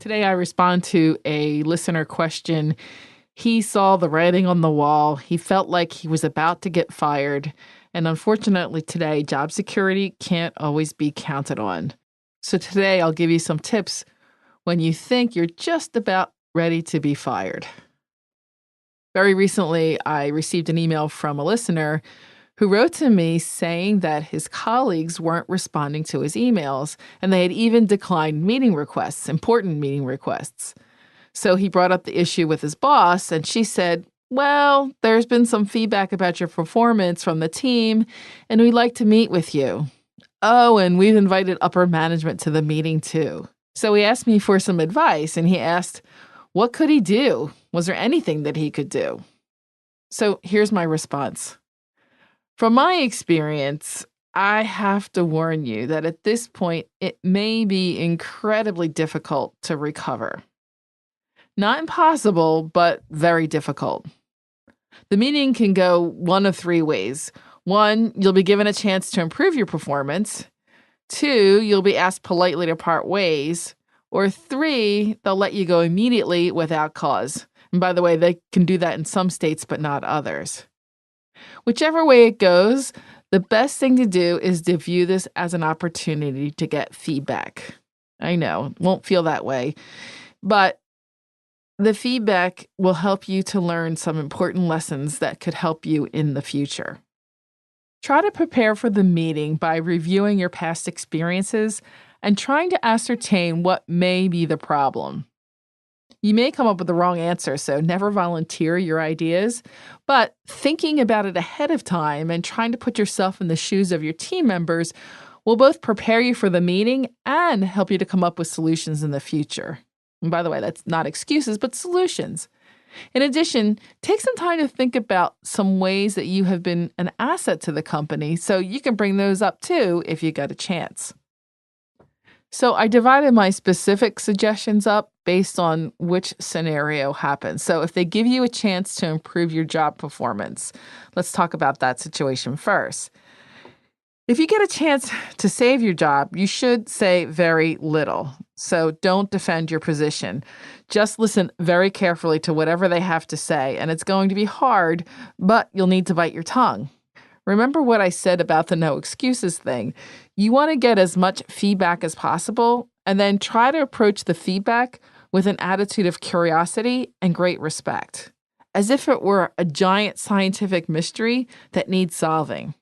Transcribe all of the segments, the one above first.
Today, I respond to a listener question. He saw the writing on the wall. He felt like he was about to get fired. And unfortunately, today, job security can't always be counted on. So, today, I'll give you some tips when you think you're just about ready to be fired. Very recently, I received an email from a listener who wrote to me saying that his colleagues weren't responding to his emails, and they had even declined meeting requests, important meeting requests. So he brought up the issue with his boss, and she said, "Well, there's been some feedback about your performance from the team, and we'd like to meet with you. Oh, and we've invited upper management to the meeting too." So he asked me for some advice, and he asked, what could he do? Was there anything that he could do? So here's my response. From my experience, I have to warn you that at this point, it may be incredibly difficult to recover. Not impossible, but very difficult. The meeting can go one of three ways. One, you'll be given a chance to improve your performance. Two, you'll be asked politely to part ways. Or three, they'll let you go immediately without cause. And by the way, they can do that in some states, but not others. Whichever way it goes, the best thing to do is to view this as an opportunity to get feedback. I know, it won't feel that way, but the feedback will help you to learn some important lessons that could help you in the future. Try to prepare for the meeting by reviewing your past experiences and trying to ascertain what may be the problem. You may come up with the wrong answer, so never volunteer your ideas, but thinking about it ahead of time and trying to put yourself in the shoes of your team members will both prepare you for the meeting and help you to come up with solutions in the future. And by the way, that's not excuses, but solutions. In addition, take some time to think about some ways that you have been an asset to the company so you can bring those up too if you get a chance. So I divided my specific suggestions up based on which scenario happens. So if they give you a chance to improve your job performance, let's talk about that situation first. If you get a chance to save your job, you should say very little. So don't defend your position. Just listen very carefully to whatever they have to say. And it's going to be hard, but you'll need to bite your tongue. Remember what I said about the no excuses thing. You want to get as much feedback as possible and then try to approach the feedback with an attitude of curiosity and great respect, as if it were a giant scientific mystery that needs solving.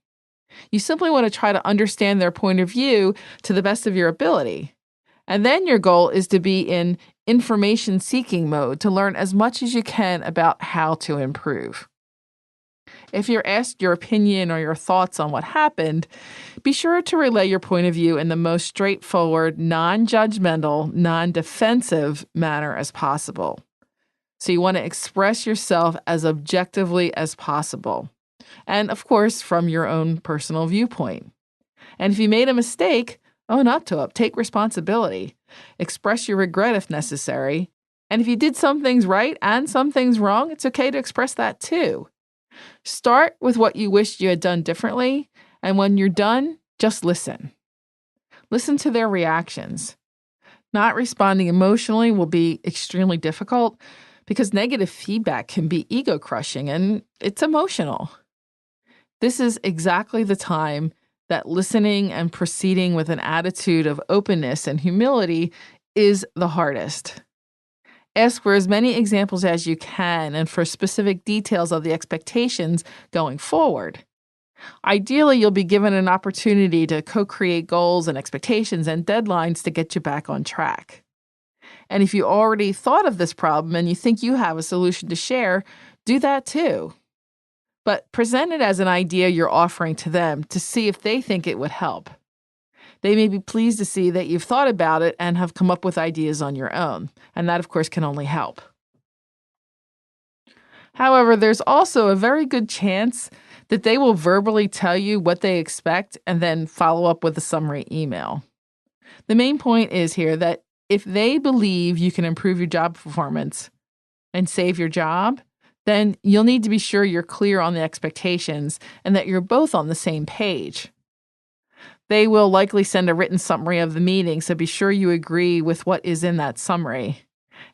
You simply want to try to understand their point of view to the best of your ability. And then your goal is to be in information-seeking mode to learn as much as you can about how to improve. If you're asked your opinion or your thoughts on what happened, be sure to relay your point of view in the most straightforward, non-judgmental, non-defensive manner as possible. So you want to express yourself as objectively as possible. And of course, from your own personal viewpoint. And if you made a mistake, own up to it. Take responsibility. Express your regret if necessary. And if you did some things right and some things wrong, it's okay to express that too. Start with what you wished you had done differently, and when you're done, just listen. Listen to their reactions. Not responding emotionally will be extremely difficult because negative feedback can be ego-crushing and it's emotional. This is exactly the time that listening and proceeding with an attitude of openness and humility is the hardest. Ask for as many examples as you can and for specific details of the expectations going forward. Ideally, you'll be given an opportunity to co-create goals and expectations and deadlines to get you back on track. And if you already thought of this problem and you think you have a solution to share, do that too. But present it as an idea you're offering to them to see if they think it would help. They may be pleased to see that you've thought about it and have come up with ideas on your own. And that, of course, can only help. However, there's also a very good chance that they will verbally tell you what they expect and then follow up with a summary email. The main point is here that if they believe you can improve your job performance and save your job, then you'll need to be sure you're clear on the expectations and that you're both on the same page. They will likely send a written summary of the meeting, so be sure you agree with what is in that summary.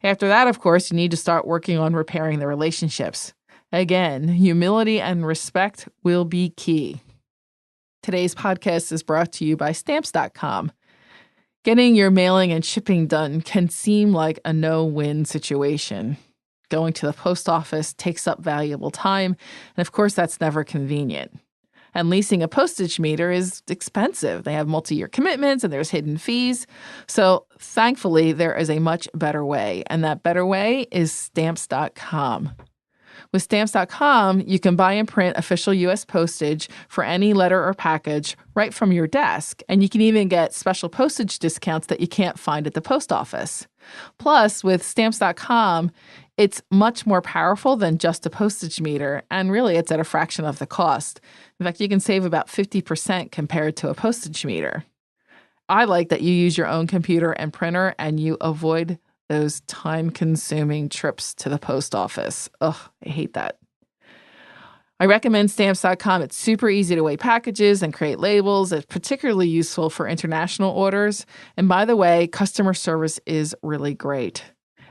After that, of course, you need to start working on repairing the relationships. Again, humility and respect will be key. Today's podcast is brought to you by Stamps.com. Getting your mailing and shipping done can seem like a no-win situation. Going to the post office takes up valuable time, and of course, that's never convenient. And leasing a postage meter is expensive. They have multi-year commitments and there's hidden fees. So thankfully, there is a much better way, and that better way is Stamps.com. With Stamps.com, you can buy and print official U.S. postage for any letter or package right from your desk, and you can even get special postage discounts that you can't find at the post office. Plus, with Stamps.com, it's much more powerful than just a postage meter, and really it's at a fraction of the cost. In fact, you can save about 50% compared to a postage meter. I like that you use your own computer and printer and you avoid those time-consuming trips to the post office. Ugh, I hate that. I recommend Stamps.com. It's super easy to weigh packages and create labels. It's particularly useful for international orders. And by the way, customer service is really great.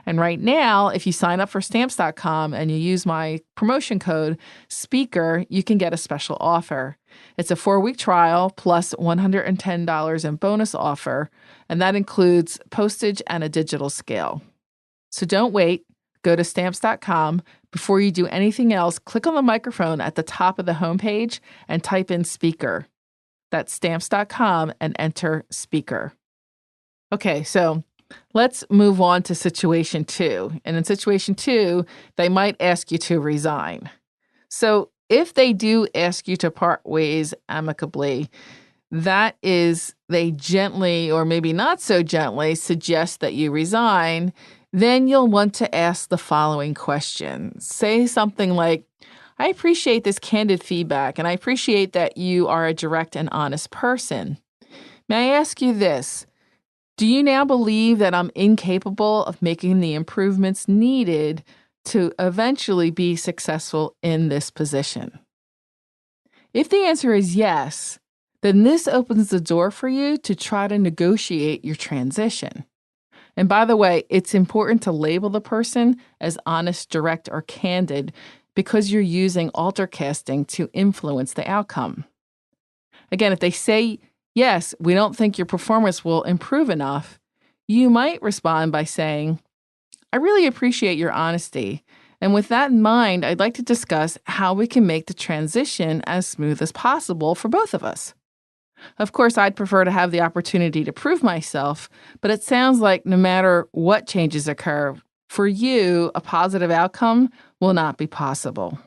And right now, if you sign up for Stamps.com and you use my promotion code, SPEAKER, you can get a special offer. It's a 4-week trial plus $110 in bonus offer, and that includes postage and a digital scale. So don't wait. Go to Stamps.com. Before you do anything else, click on the microphone at the top of the homepage and type in SPEAKER. That's Stamps.com and enter SPEAKER. Okay, so let's move on to situation 2. And in situation 2, they might ask you to resign. So if they do ask you to part ways amicably, that is, they gently or maybe not so gently suggest that you resign, then you'll want to ask the following question. Say something like, I appreciate this candid feedback, and I appreciate that you are a direct and honest person. May I ask you this? Do you now believe that I'm incapable of making the improvements needed to eventually be successful in this position? If the answer is yes, then this opens the door for you to try to negotiate your transition. And by the way, it's important to label the person as honest, direct, or candid because you're using alter casting to influence the outcome. Again, if they say, yes, we don't think your performance will improve enough, you might respond by saying, I really appreciate your honesty. And with that in mind, I'd like to discuss how we can make the transition as smooth as possible for both of us. Of course, I'd prefer to have the opportunity to prove myself, but it sounds like no matter what changes occur, for you, a positive outcome will not be possible.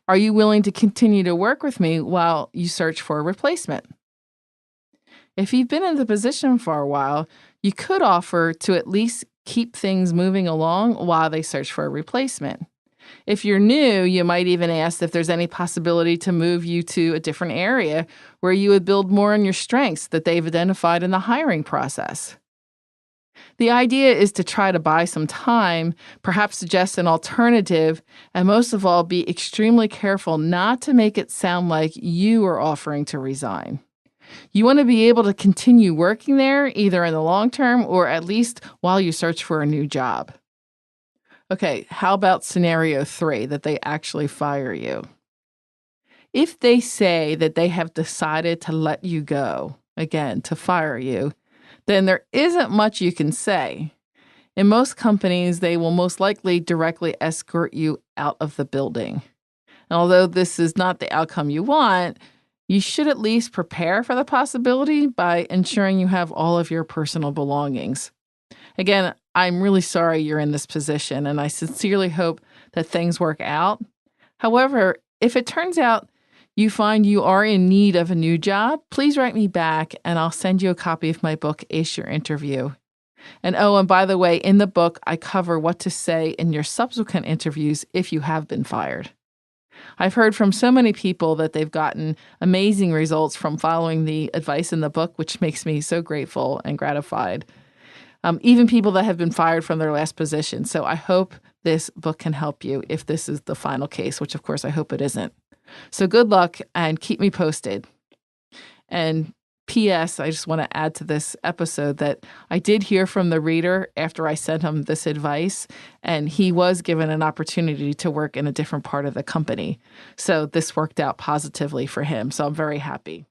Are you willing to continue to work with me while you search for a replacement? If you've been in the position for a while, you could offer to at least keep things moving along while they search for a replacement. If you're new, you might even ask if there's any possibility to move you to a different area where you would build more on your strengths that they've identified in the hiring process. The idea is to try to buy some time, perhaps suggest an alternative, and most of all, be extremely careful not to make it sound like you are offering to resign. You want to be able to continue working there either in the long term or at least while you search for a new job. Okay, how about scenario 3, that they actually fire you? If they say that they have decided to let you go, again, to fire you, then there isn't much you can say. In most companies, they will most likely directly escort you out of the building. And although this is not the outcome you want, you should at least prepare for the possibility by ensuring you have all of your personal belongings. Again, I'm really sorry you're in this position, and I sincerely hope that things work out. However, if it turns out you find you are in need of a new job, please write me back, and I'll send you a copy of my book, Ace Your Interview. And by the way, in the book, I cover what to say in your subsequent interviews if you have been fired. I've heard from so many people that they've gotten amazing results from following the advice in the book, which makes me so grateful and gratified. Even people that have been fired from their last position. So I hope this book can help you if this is the final case, which of course I hope it isn't. So good luck and keep me posted. And P.S. I just want to add to this episode that I did hear from the reader after I sent him this advice, and he was given an opportunity to work in a different part of the company. So this worked out positively for him. So I'm very happy.